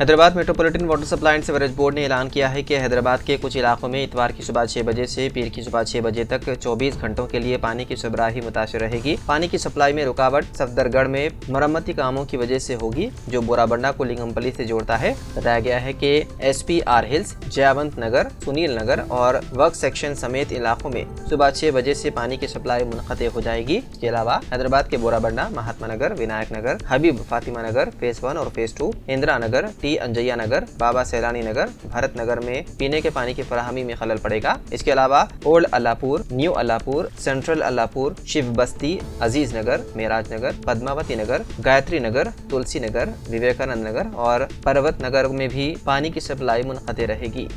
Hyderabad metropolitan water supply and sewerage board ने ऐलान किया है कि हैदराबाद के कुछ इलाकों में इतवार की सुबह 6 बजे से पीर की सुबह 6 बजे तक 24 घंटों के लिए पानी की सरबराही मुतासिर रहेगी। पानी की सप्लाई में रुकावट सफदरगढ़ में मरम्मती कामों की वजह से होगी, जो बोराबंडा को लिंगमपल्ली से जोड़ता है। बताया गया है कि SPR हिल्स, जयावंत नगर, सुनील नगर और वर्क सेक्शन समेत इलाकों में सुबह 6 बजे से पानी की सप्लाई मुनक़ते हो जाएगी। इसके अलावा हैदराबाद के बोराबंडा, महात्मा नगर, विनायक नगर, हबीब फातिमा नगर फेज 1 और फेज 2, इंदिरा नगर, अंजैया नगर, बाबा सैलानी नगर, भारत नगर में पीने के पानी की फराहमी में खलल पड़ेगा। इसके अलावा old Allapur, new Allapur, central Allapur, Shiv Basti, Aziz नगर, मेराज नगर, पद्मावती नगर, गायत्री नगर, तुलसी नगर, विवेकानंद नगर और पर्वत नगर में भी पानी की सप्लाई मुनक़ते रहेगी।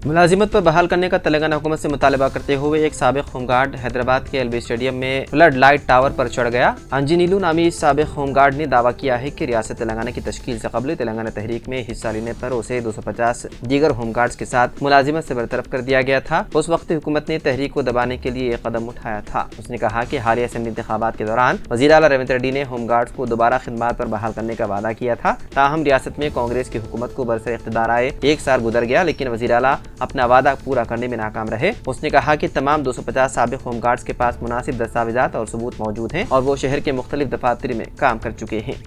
मुलाजिमत पर बहाल करने का तेलंगाना हुकूमत से मुतालबा करते हुए एक साबिक होमगार्ड हैदराबाद के LB स्टेडियम में फ्लड लाइट टावर पर चढ़ गया। अंजनीलू नामी इस साबिक होमगार्ड ने दावा किया है कि रियासत तेलंगाना की तश्कील से कबल तेलंगाना तहरीक में हिस्सा लेने पर उसे 250 दीगर होमगार्ड्स के साथ मुलाजिमत से बरतरफ कर दिया गया था। उस वक्त हुकूमत ने तहरीक को दबाने के लिए एक कदम उठाया था। उसने कहा कि हालिया असेंबली इंतखाबात के दौरान वज़ीर आला रेवंत रेड्डी ने होमगार्ड्स को दोबारा खिदमत पर बहाल करने का वादा किया था। ताहम रियासत में कांग्रेस की हुकूमत को बरसर इख्तिदार आए 1 साल गुजर गया, लेकिन वज़ीर आला अपना वादा पूरा करने में नाकाम रहे। उसने कहा कि तमाम 250 साबिक होमगार्ड्स के पास मुनासिब दस्तावेजात और सबूत मौजूद हैं और वो शहर के मुख्तलिफ दफातर में काम कर चुके हैं।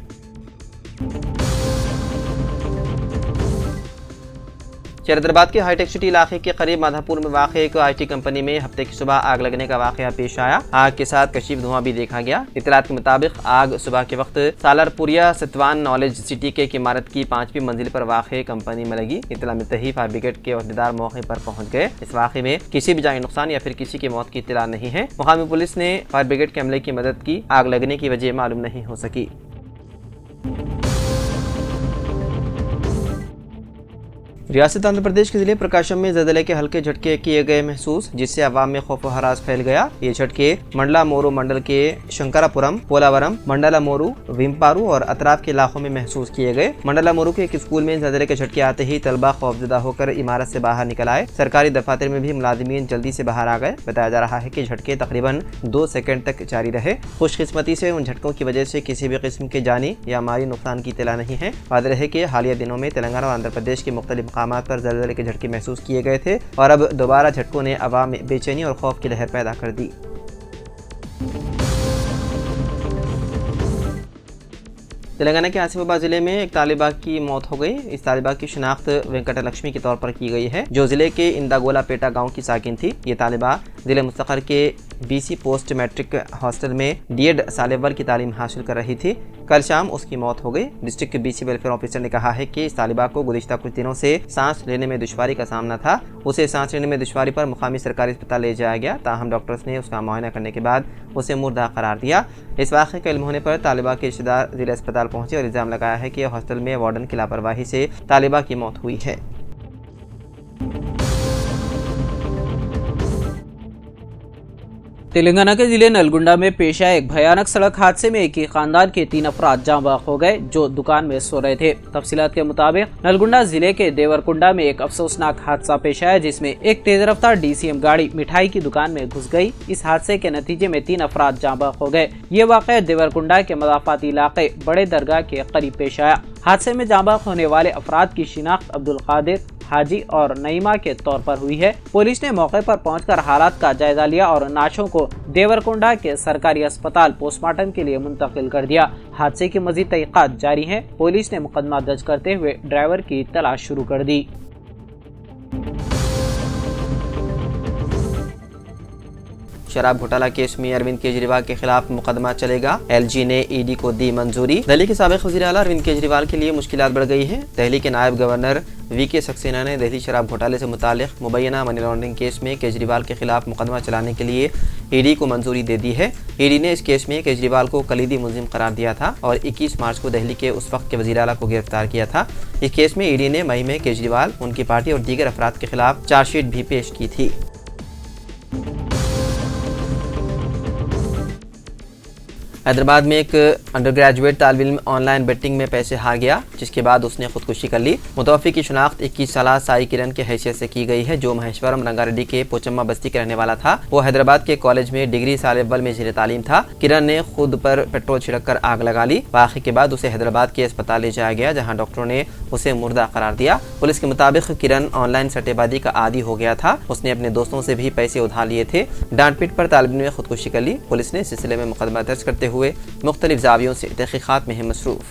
हैदराबाद के हाईटेक सिटी इलाके के करीब माधापुर में वाक़ एक IT कंपनी में हफ्ते की सुबह आग लगने का वाक़या पेश आया। आग के साथ कशीफ धुआं भी देखा गया। इतलात के मुताबिक आग सुबह के वक्त सालारपुरिया सतवान नॉलेज सिटी के एक इमारत की 5वीं मंजिल पर वाक़ कंपनी में लगी। इतला मिलते ही फायर ब्रिगेड के अहदेदार मौके पर पहुंच गए। इस वाक़े में किसी भी जानी नुकसान या फिर किसी की मौत की इत्तला नहीं है। मुकामी पुलिस ने फायर ब्रिगेड के अमले की मदद की। आग लगने की वजह मालूम नहीं हो सकी। रियासत आंध्र प्रदेश के जिले प्रकाशम में ज़लज़ले के हल्के झटके किए गए महसूस, जिससे अवाम में खौफ व हरास फैल गया। ये झटके मंडला मोरू मंडल के शंकरापुरम, पोलावरम, मंडला मोरू, विम्पारू और अतराफ के इलाकों में महसूस किए गए। मंडला मोरू के एक स्कूल में ज़लज़ले के झटके आते ही तलबा खौफजदा होकर इमारत से बाहर निकल आए। सरकारी दफातर में भी मुलाजिमीन जल्दी से बाहर आ गए। बताया जा रहा है कि झटके तकरीबन 2 सेकंड तक जारी रहे। खुशकिस्मती से उन झटकों की वजह से किसी भी किस्म के जानी या माली नुकसान की इत्तला नहीं है। वाज़ेह है कि हालिया दिनों में तेलंगाना और आंध्र प्रदेश के मुख्तलिफ मकामात पर ज़लज़ले के झटके महसूस किए गए थे और अब दोबारा झटकों ने अवाम में बेचैनी और खौफ की लहर पैदा कर दी। तेलंगाना के आसिफाबाद जिले में एक तालिबा की मौत हो गई। इस तालिबा की शिनाख्त वेंकटलक्ष्मी के तौर पर की गई है, जो जिले के इंदागोलापेटा गांव की साकिन थी। ये तालिबा जिले मुस्तक़र के BC पोस्ट मैट्रिक हॉस्टल में D.Ed साल अव्वल की तालीम हासिल कर रही थी। कल शाम उसकी मौत हो गई। डिस्ट्रिक्ट BC वेलफेयर ऑफिसर ने कहा है कि इस तालिबा को गुज़िश्ता कुछ दिनों से सांस लेने में दुश्वारी का सामना था। उसे सांस लेने में दुश्वारी पर मुकामी सरकारी अस्पताल ले जाया गया। ताहम डॉक्टर्स ने उसका मुआयना करने के बाद उसे मुर्दा करार दिया। इस वाक़े का इल्म होने पर तालिबा के रिश्तेदार जिला अस्पताल पहुंचे और इल्ज़ाम लगाया है कि हॉस्टल में वार्डन की लापरवाही से तालिबा की मौत हुई है। तेलंगाना के जिले नलगुंडा में पेश आए एक भयानक सड़क हादसे में एक ही खानदान के 3 अफराद जाँ बहक हो गए, जो दुकान में सो रहे थे। तफसीलात के मुताबिक नलगुंडा जिले के देवरकुंडा में एक अफसोसनाक हादसा पेश आया, जिसमें एक तेज रफ्तार DCM गाड़ी मिठाई की दुकान में घुस गई। इस हादसे के नतीजे में 3 अफराद जाँ बहक हो गए। ये वाक़या देवरकुंडा के मदाफाती इलाके बड़े दरगाह के करीब पेश आया। हादसे में जाँ बहक होने वाले अफराद की शिनाख्त अब्दुल कादिर, हाजी और नईमा के तौर पर हुई है। पुलिस ने मौके पर पहुंचकर हालात का जायजा लिया और नाशों को देवरकुंडा के सरकारी अस्पताल पोस्टमार्टम के लिए मुंतकिल कर दिया। हादसे की मजीद तहकीकात जारी है। पुलिस ने मुकदमा दर्ज करते हुए ड्राइवर की तलाश शुरू कर दी। शराब घोटाला केस में अरविंद केजरीवाल के खिलाफ मुकदमा चलेगा। LG ने ED को दी मंजूरी। दिल्ली के साबिक वज़ीर आला अरविंद केजरीवाल के लिए मुश्किलात बढ़ गई है। दिल्ली के नायब गवर्नर VK सक्सेना ने दिल्ली शराब घोटाले से मुतालिक मुबैना मनी लॉन्ड्रिंग केस में केजरीवाल के खिलाफ मुकदमा चलाने के लिए ED को मंजूरी दे दी है। ED ने इस केस में केजरीवाल को कलीदी मुलजिम करार दिया था और 21 मार्च को दिल्ली के उस वक्त के वज़ीर आला को गिरफ्तार किया था। इस केस में ED ने मई में केजरीवाल, उनकी पार्टी और दीगर अफराद के खिलाफ चार्जशीट भी पेश की थी। हैदराबाद में एक अंडर ग्रेजुएट तालिब इल्म ऑनलाइन बेटिंग में पैसे हार गया, जिसके बाद उसने खुदकुशी कर ली। मुतवफ़्फ़ी की शनाख्त 21 साल साई किरण के हैसियत से की गई है, जो महेश्वरम रंगारेड्डी के पोचम्मा बस्ती के रहने वाला था। वो हैदराबाद के कॉलेज में डिग्री साल अव्वल में ज़ेर तालीम था। किरण ने खुद पर पेट्रोल छिड़क कर आग लगा ली। वाक़े के बाद उसे हैदराबाद के अस्पताल ले जाया गया, जहाँ डॉक्टरों ने उसे मुर्दा करार दिया। पुलिस के मुताबिक किरण ऑनलाइन सट्टेबाजी का आदी हो गया था। उसने अपने दोस्तों से भी पैसे उधार लिए थे। डांट पीट पर तालिब इल्म ने खुदकुशी कर ली। पुलिस ने इस सिलसिले में मुकदमा दर्ज करते हुए मुख्तलिफ ज़ावियों से तहक़ीक़ात में है मसरूफ़।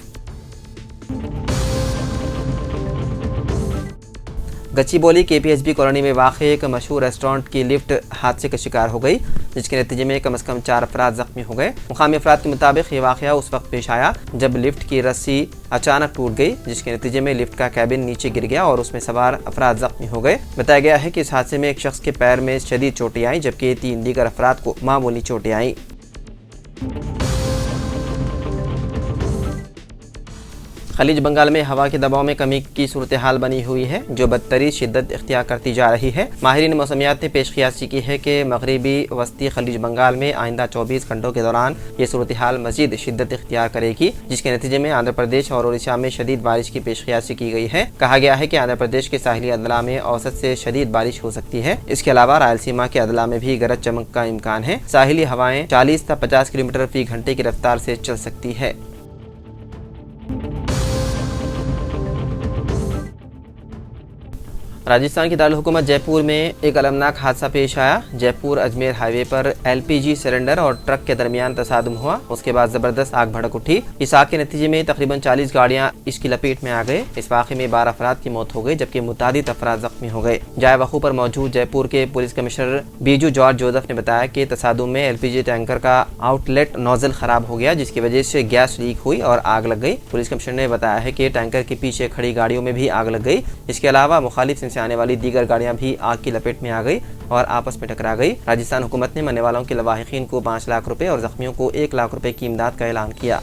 गच्चीबौली KPHB कॉलोनी में वाक़े एक मशहूर रेस्टोरेंट की लिफ्ट हादसे का शिकार हो गई, जिसके नतीजे में कम से कम 4 अफराद ज़ख्मी हो गए। मुक़ामी अफराद के मुताबिक ये वाक़या उस वक्त पेश आया जब लिफ्ट की रस्सी अचानक टूट गई, जिसके नतीजे में लिफ्ट का कैबिन नीचे गिर गया और उसमें सवार अफराद ज़ख्मी हो गए। बताया गया है कि इस हादसे में एक शख्स के पैर में शदीद चोटें आईं, जबकि 3 दीगर अफराद को मामूली चोटें आईं। खलीज बंगाल में हवा के दबाव में कमी की सूरत हाल बनी हुई है, जो बदतरीन शिद्दत इख्तियार करती जा रही है। माहिरीन मौसमियात ने पेशकियासी की है कि मगरबी वस्ती खलीज बंगाल में आइंदा 24 घंटों के दौरान ये सूरत हाल मजीद शिद्दत इख्तियार करेगी, जिसके नतीजे में आंध्र प्रदेश और उड़ीसा में शदीद बारिश की पेशकियासी की गई है। कहा गया है कि आंध्र प्रदेश के साहिली अदला में औसत से शदीद बारिश हो सकती है। इसके अलावा रायलसीमा के अदला में भी गरज चमक का इम्कान है। साहिली हवाएं 40 से 50 किलोमीटर फी घंटे की रफ्तार से चल सकती है। राजस्थान की दारुल हुकूमत जयपुर में एक अलमनाक हादसा पेश आया। जयपुर अजमेर हाईवे पर LPG सिलेंडर और ट्रक के दरमियान तसादुम हुआ। उसके बाद जबरदस्त आग भड़क उठी। इस आग के नतीजे में तकरीबन 40 गाड़ियां इसकी लपेट में आ गए। इस वाक़े में 12 अफराद की मौत हो गई, जबकि मुतादिद अफराद जख्मी हो गए। जाए वक़ू पर मौजूद जयपुर के police commissioner Biju George Joseph ने बताया कि तसादुम में LPG टैंकर का आउटलेट नोजल खराब हो गया, जिसकी वजह से गैस लीक हुई और आग लग गई। पुलिस कमिश्नर ने बताया है कि टैंकर के पीछे खड़ी गाड़ियों में भी आग लग गई। इसके अलावा मुखालिफ से आने वाली दीगर गाड़ियां भी आग की लपेट में आ गई और आपस में टकरा गई। राजस्थान हुकूमत ने मरने वालों के लवाहिकीन को 5 लाख रुपए और जख्मियों को 1 लाख रुपए की इमदाद का ऐलान किया।